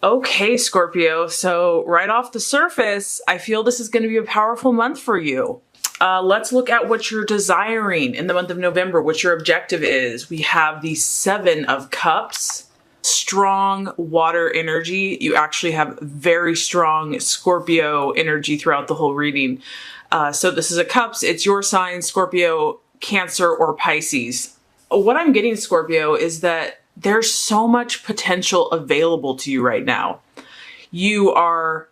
Okay, Scorpio. So right off the surface, I feel this is going to be a powerful month for you. Let's look at what you're desiring in the month of November, what your objective is. We have the Seven of Cups, strong water energy. You actually have very strong Scorpio energy throughout the whole reading. So this is a Cups. It's your sign, Scorpio, Cancer, or Pisces. What I'm getting, Scorpio, is that there's so much potential available to you right now. You are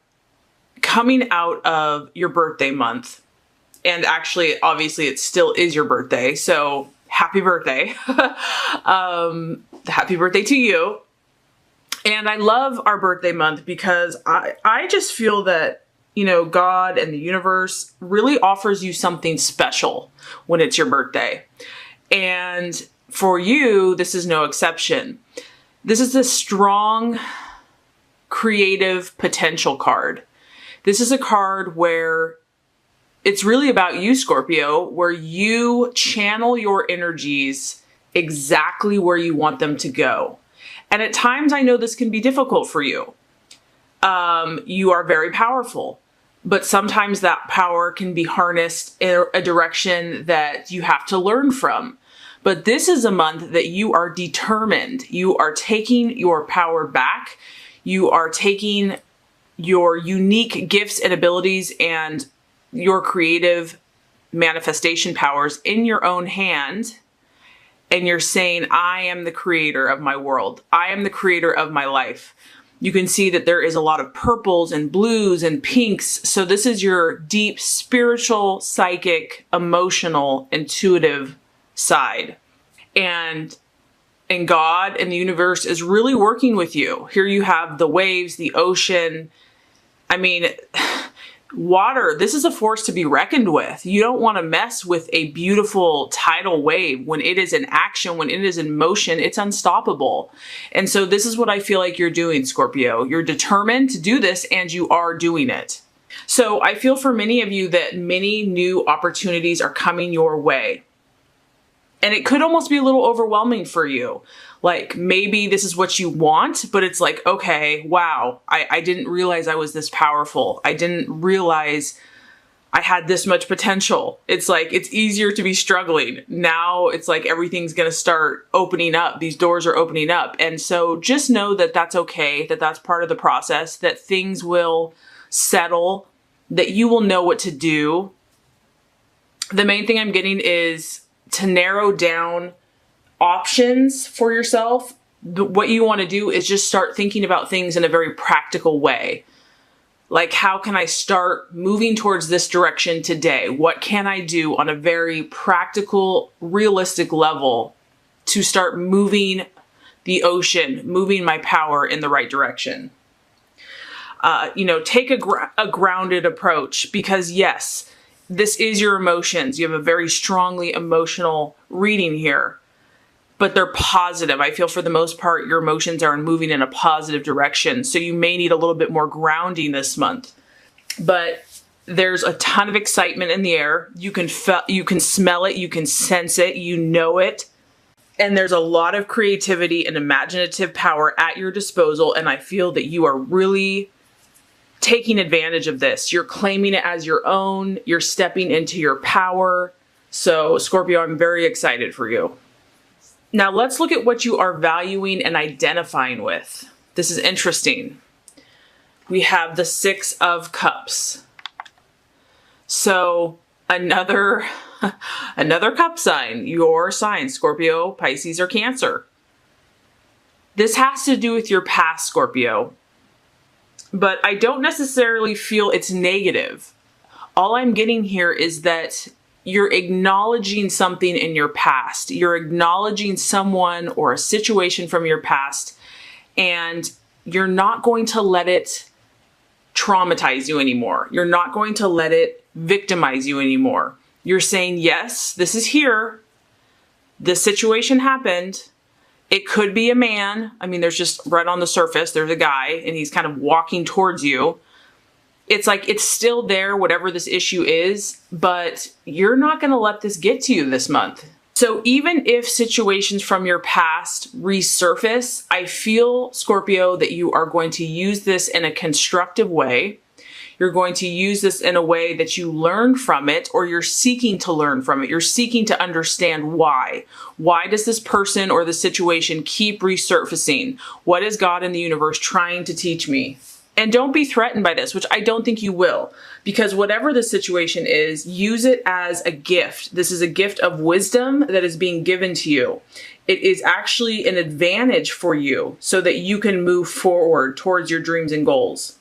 coming out of your birthday month. And actually, obviously, it still is your birthday. So happy birthday. Happy birthday to you. And I love our birthday month because I just feel that, God and the universe really offers you something special when it's your birthday. And for you, this is no exception. This is a strong, creative potential card. This is a card where it's really about you, Scorpio, where you channel your energies exactly where you want them to go. And at times, I know this can be difficult for you. You are very powerful, but sometimes that power can be harnessed in a direction that you have to learn from. But this is a month that you are determined. You are taking your power back. You are taking your unique gifts and abilities and your creative manifestation powers in your own hand. And you're saying, I am the creator of my world. I am the creator of my life. You can see that there is a lot of purples and blues and pinks. So this is your deep spiritual, psychic, emotional, intuitive side. And God and the universe is really working with you. Here you have the waves, the ocean. I mean, water, this is a force to be reckoned with. You don't want to mess with a beautiful tidal wave. When it is in action, when it is in motion, it's unstoppable. And so this is what I feel like you're doing, Scorpio. You're determined to do this and you are doing it. So I feel for many of you that many new opportunities are coming your way. And it could almost be a little overwhelming for you. Like maybe this is what you want, but it's like, okay, wow, I didn't realize I was this powerful. I didn't realize I had this much potential. It's like, it's easier to be struggling. Now it's like everything's going to start opening up. These doors are opening up. And so just know that that's okay, that that's part of the process, that things will settle, that you will know what to do. The main thing I'm getting is to narrow down options for yourself. What you want to do is just start thinking about things in a very practical way. Like, how can I start moving towards this direction today? What can I do on a very practical, realistic level to start moving the ocean, moving my power in the right direction? Take a grounded approach because yes, this is your emotions. You have a very strongly emotional reading here, but they're positive. I feel for the most part, your emotions are moving in a positive direction. So you may need a little bit more grounding this month, but there's a ton of excitement in the air. You can smell it. You can sense it. You know it. And there's a lot of creativity and imaginative power at your disposal. And I feel that you are really taking advantage of this. You're claiming it as your own. You're stepping into your power. So Scorpio, I'm very excited for you. Now let's look at what you are valuing and identifying with. This is interesting. We have the Six of Cups. So another cup sign, your sign, Scorpio, Pisces, or Cancer. This has to do with your past, Scorpio. But I don't necessarily feel it's negative. All I'm getting here is that you're acknowledging something in your past. You're acknowledging someone or a situation from your past, and you're not going to let it traumatize you anymore. You're not going to let it victimize you anymore. You're saying, yes, this is here. This situation happened. It could be a man. I mean, there's just right on the surface, there's a guy and he's kind of walking towards you. It's like, it's still there, whatever this issue is, but you're not going to let this get to you this month. So even if situations from your past resurface, I feel, Scorpio, that you are going to use this in a constructive way. You're going to use this in a way that you learn from it, or you're seeking to learn from it. You're seeking to understand why. Why does this person or the situation keep resurfacing? What is God in the universe trying to teach me? And don't be threatened by this, which I don't think you will, because whatever the situation is, use it as a gift. This is a gift of wisdom that is being given to you. It is actually an advantage for you so that you can move forward towards your dreams and goals.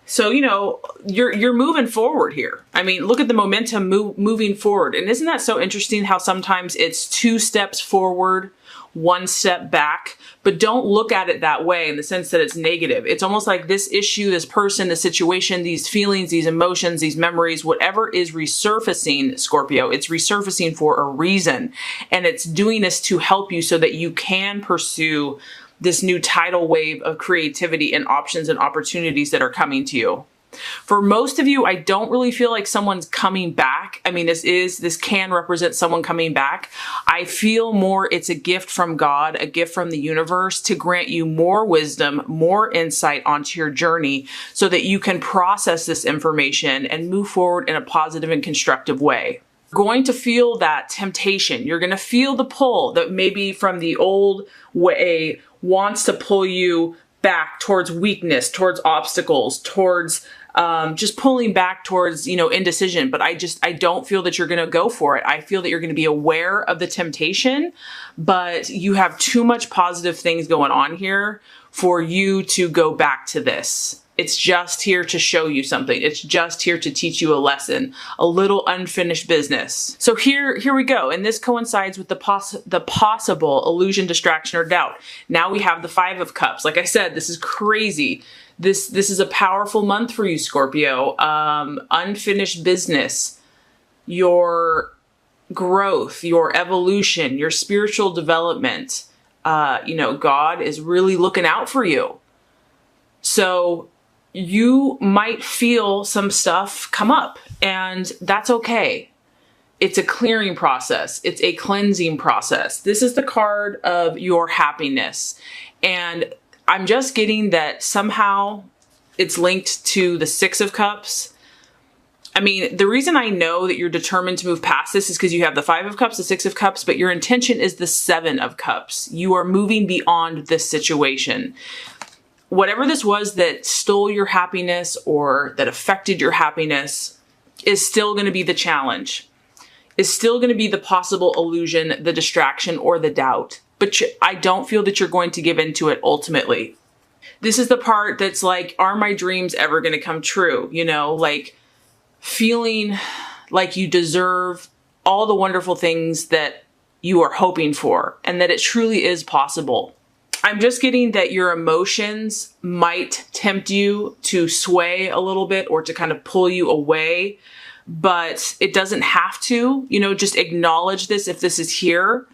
So, you know, you're moving forward here. I mean, look at the momentum moving forward. And isn't that so interesting how sometimes it's 2 steps forward, 1 step back, but don't look at it that way in the sense that it's negative. It's almost like this issue, this person, the situation, these feelings, these emotions, these memories, whatever is resurfacing, Scorpio, it's resurfacing for a reason. And it's doing this to help you so that you can pursue this new tidal wave of creativity and options and opportunities that are coming to you. For most of you, I don't really feel like someone's coming back. I mean, this can represent someone coming back. I feel more it's a gift from God, a gift from the universe to grant you more wisdom, more insight onto your journey so that you can process this information and move forward in a positive and constructive way. You're going to feel that temptation. You're going to feel the pull that maybe from the old way wants to pull you back towards weakness, towards obstacles, towards just pulling back towards, you know, indecision. But I don't feel that you're going to go for it. I feel that you're going to be aware of the temptation, but you have too much positive things going on here for you to go back to this. It's just here to show you something. It's just here to teach you a lesson, a little unfinished business. So here we go. And this coincides with the possible illusion, distraction, or doubt. Now we have the 5 of Cups. Like I said, this is crazy. This is a powerful month for you, Scorpio. Unfinished business, your growth, your evolution, your spiritual development. You know, God is really looking out for you. So you might feel some stuff come up, and that's okay. It's a clearing process. It's a cleansing process. This is the card of your happiness. And I'm just getting that somehow it's linked to the 6 of Cups. I mean, the reason I know that you're determined to move past this is because you have the 5 of Cups, the 6 of Cups, but your intention is the 7 of Cups. You are moving beyond this situation. Whatever this was that stole your happiness or that affected your happiness is still going to be the challenge, is still going to be the possible illusion, the distraction, or the doubt. But I don't feel that you're going to give into it ultimately. This is the part that's like, are my dreams ever going to come true? You know, like feeling like you deserve all the wonderful things that you are hoping for and that it truly is possible. I'm just getting that your emotions might tempt you to sway a little bit or to kind of pull you away, but it doesn't have to. You know, just acknowledge this if this is here,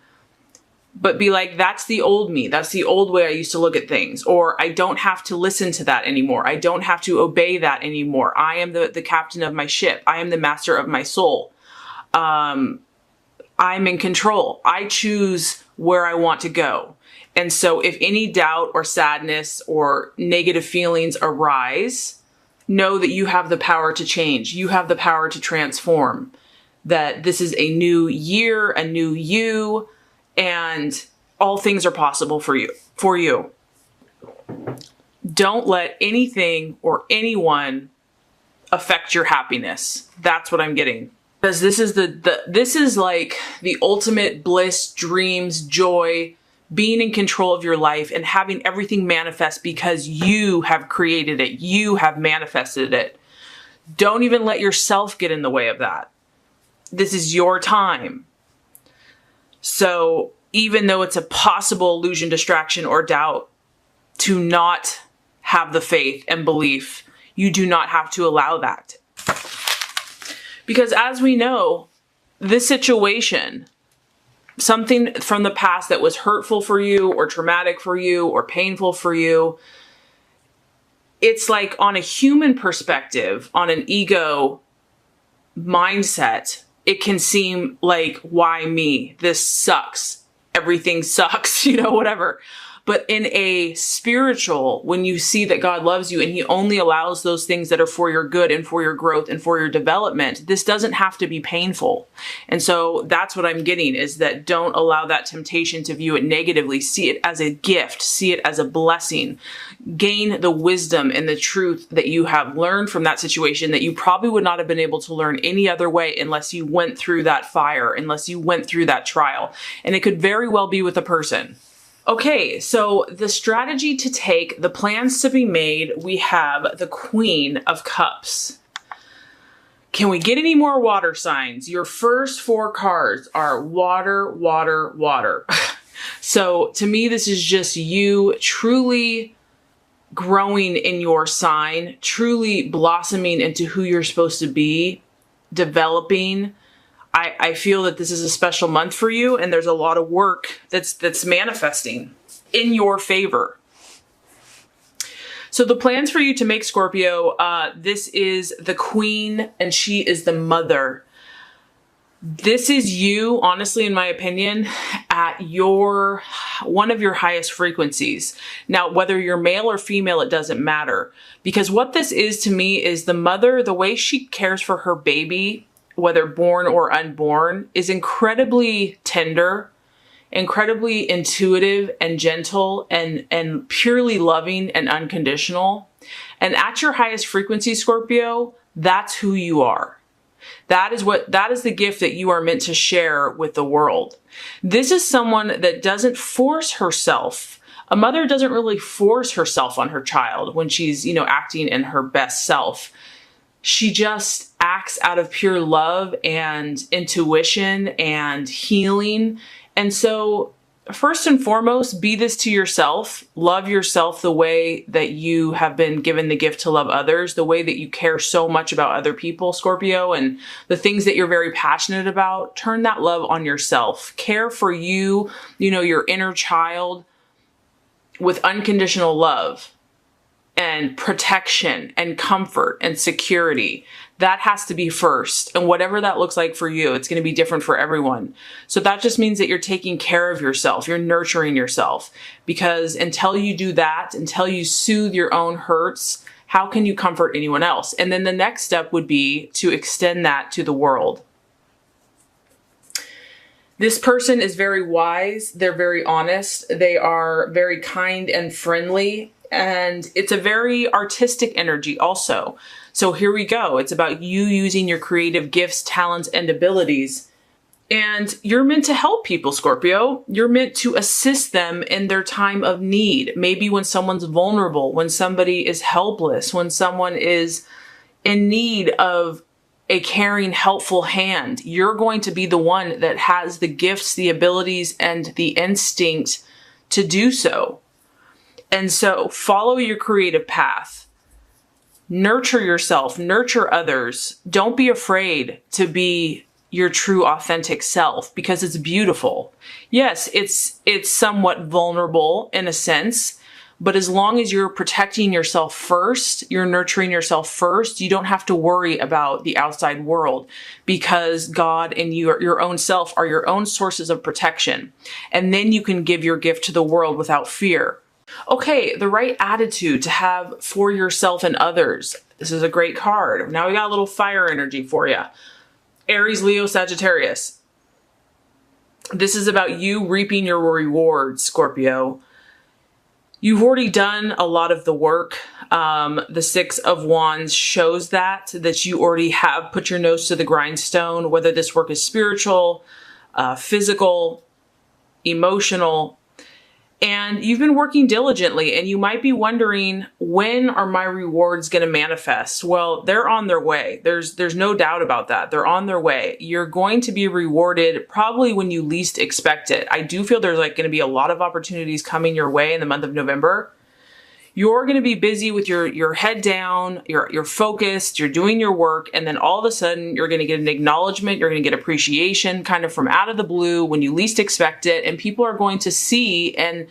but be like, that's the old me. That's the old way I used to look at things. Or I don't have to listen to that anymore. I don't have to obey that anymore. I am the captain of my ship. I am the master of my soul. I'm in control. I choose where I want to go. And so if any doubt or sadness or negative feelings arise, know that you have the power to change. You have the power to transform. That this is a new year, a new you, and all things are possible for you. Don't let anything or anyone affect your happiness. That's what I'm getting. Because this is this is like the ultimate bliss, dreams, joy, being in control of your life and having everything manifest because you have created it. You have manifested it. Don't even let yourself get in the way of that. This is your time. So even though it's a possible illusion, distraction, or doubt, to not have the faith and belief, you do not have to allow that. Because as we know, this situation, something from the past that was hurtful for you or traumatic for you or painful for you, it's like on a human perspective, on an ego mindset, it can seem like, why me? This sucks. Everything sucks, whatever. But in a spiritual, when you see that God loves you and he only allows those things that are for your good and for your growth and for your development, this doesn't have to be painful. And so that's what I'm getting, is that don't allow that temptation to view it negatively. See it as a gift. See it as a blessing. Gain the wisdom and the truth that you have learned from that situation that you probably would not have been able to learn any other way unless you went through that fire, unless you went through that trial. And it could very well be with a person. Okay, so the strategy to take, the plans to be made, we have the Queen of Cups. Can we get any more water signs? Your first 4 cards are water, water, water. So to me, this is just you truly growing in your sign, truly blossoming into who you're supposed to be, developing. I feel that this is a special month for you, and there's a lot of work that's manifesting in your favor. So the plans for you to make, Scorpio, this is the Queen and she is the Mother. This is you, honestly, in my opinion, at one of your highest frequencies. Now, whether you're male or female, it doesn't matter, because what this is to me is the mother, the way she cares for her baby, whether born or unborn, is incredibly tender, incredibly intuitive and gentle and purely loving and unconditional. And at your highest frequency, Scorpio, that's who you are. That is the gift that you are meant to share with the world. This is someone that doesn't force herself. A mother doesn't really force herself on her child when she's, acting in her best self. She just acts out of pure love and intuition and healing. And so first and foremost, be this to yourself. Love yourself the way that you have been given the gift to love others, the way that you care so much about other people, Scorpio, and the things that you're very passionate about. Turn that love on yourself. Care for you, your inner child, with unconditional love and protection and comfort and security. That has to be first. And whatever that looks like for you, it's going to be different for everyone. So that just means that you're taking care of yourself. You're nurturing yourself, because until you do that, until you soothe your own hurts, how can you comfort anyone else? And then the next step would be to extend that to the world. This person is very wise. They're very honest. They are very kind and friendly. And it's a very artistic energy also. So here we go. It's about you using your creative gifts, talents, and abilities. And you're meant to help people, Scorpio. You're meant to assist them in their time of need. Maybe when someone's vulnerable, when somebody is helpless, when someone is in need of a caring, helpful hand. You're going to be the one that has the gifts, the abilities, and the instinct to do so. And so follow your creative path. Nurture yourself, nurture others. Don't be afraid to be your true authentic self, because it's beautiful. Yes, it's somewhat vulnerable in a sense, but as long as you're protecting yourself first, you're nurturing yourself first, you don't have to worry about the outside world, because God and your own self are your own sources of protection. And then you can give your gift to the world without fear. Okay, the right attitude to have for yourself and others. This is a great card. Now we got a little fire energy for you. Aries, Leo, Sagittarius. This is about you reaping your rewards, Scorpio. You've already done a lot of the work. The Six of Wands shows that you already have put your nose to the grindstone, whether this work is spiritual, physical, emotional. And you've been working diligently, and you might be wondering, when are my rewards going to manifest? Well, they're on their way. There's no doubt about that. They're on their way. You're going to be rewarded probably when you least expect it. I do feel there's going to be a lot of opportunities coming your way in the month of November. You're going to be busy with your head down, you're focused, you're doing your work, and then all of a sudden you're going to get an acknowledgement, you're going to get appreciation kind of from out of the blue when you least expect it, and people are going to see and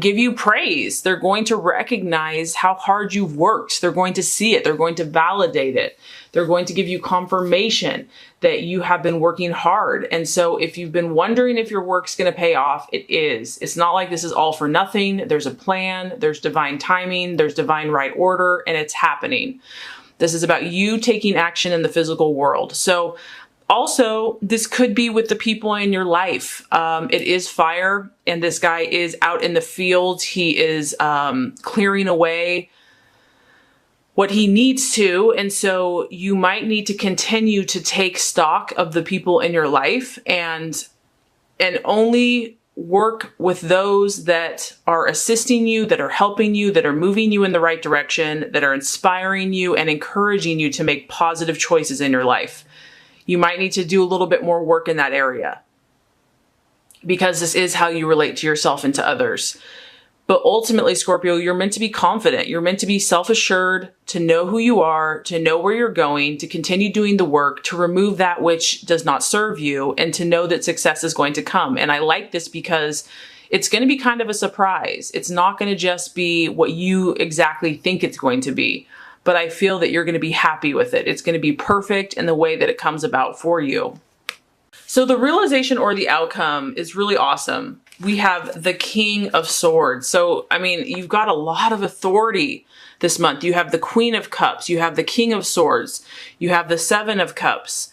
give you praise. They're going to recognize how hard you've worked. They're going to see it. They're going to validate it. They're going to give you confirmation that you have been working hard. And so if you've been wondering if your work's going to pay off, it is. It's not like this is all for nothing. There's a plan, there's divine timing, there's divine right order, and it's happening. This is about you taking action in the physical world. So also, this could be with the people in your life. It is fire, and this guy is out in the field. He is clearing away what he needs to. And so you might need to continue to take stock of the people in your life and only work with those that are assisting you, that are helping you, that are moving you in the right direction, that are inspiring you and encouraging you to make positive choices in your life. You might need to do a little bit more work in that area because this is how you relate to yourself and to others. But ultimately, Scorpio, you're meant to be confident. You're meant to be self-assured, to know who you are, to know where you're going, to continue doing the work, to remove that which does not serve you, and to know that success is going to come. And I like this because it's going to be kind of a surprise. It's not going to just be what you exactly think it's going to be, but I feel that you're going to be happy with it. It's going to be perfect in the way that it comes about for you. So the realization or the outcome is really awesome. We have the King of Swords. So, I mean, you've got a lot of authority this month. You have the Queen of Cups. You have the King of Swords. You have the Seven of Cups.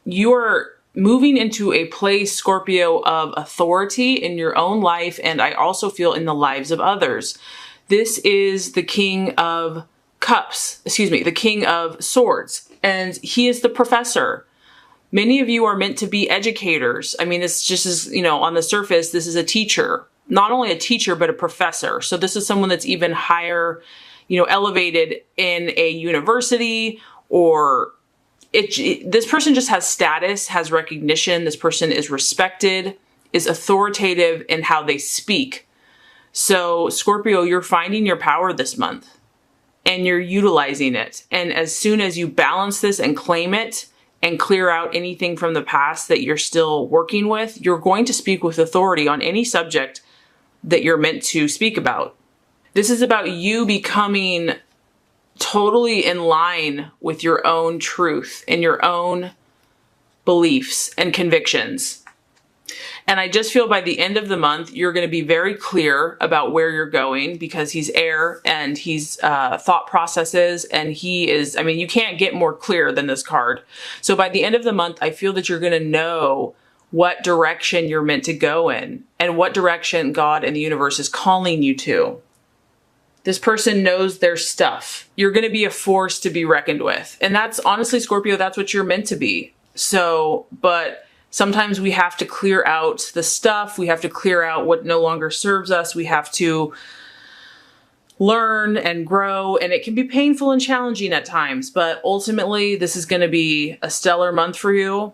You're moving into a place, Scorpio, of authority in your own life, and I also feel in the lives of others. This is the King of Cups, the King of Swords, and he is the professor. Many of you are meant to be educators. I mean, it's just as, on the surface, this is a teacher, not only a teacher, but a professor. So this is someone that's even higher, elevated in a university, or this person just has status, has recognition. This person is respected, is authoritative in how they speak. So Scorpio, you're finding your power this month and you're utilizing it. And as soon as you balance this and claim it, and clear out anything from the past that you're still working with, you're going to speak with authority on any subject that you're meant to speak about. This is about you becoming totally in line with your own truth and your own beliefs and convictions. And I just feel by the end of the month, you're going to be very clear about where you're going because he's air and he's thought processes and he is, you can't get more clear than this card. So by the end of the month, I feel that you're going to know what direction you're meant to go in and what direction God and the universe is calling you to. This person knows their stuff. You're going to be a force to be reckoned with. And that's honestly, Scorpio, that's what you're meant to be. So, but sometimes we have to clear out the stuff. We have to clear out what no longer serves us. We have to learn and grow, and it can be painful and challenging at times, but ultimately this is going to be a stellar month for you.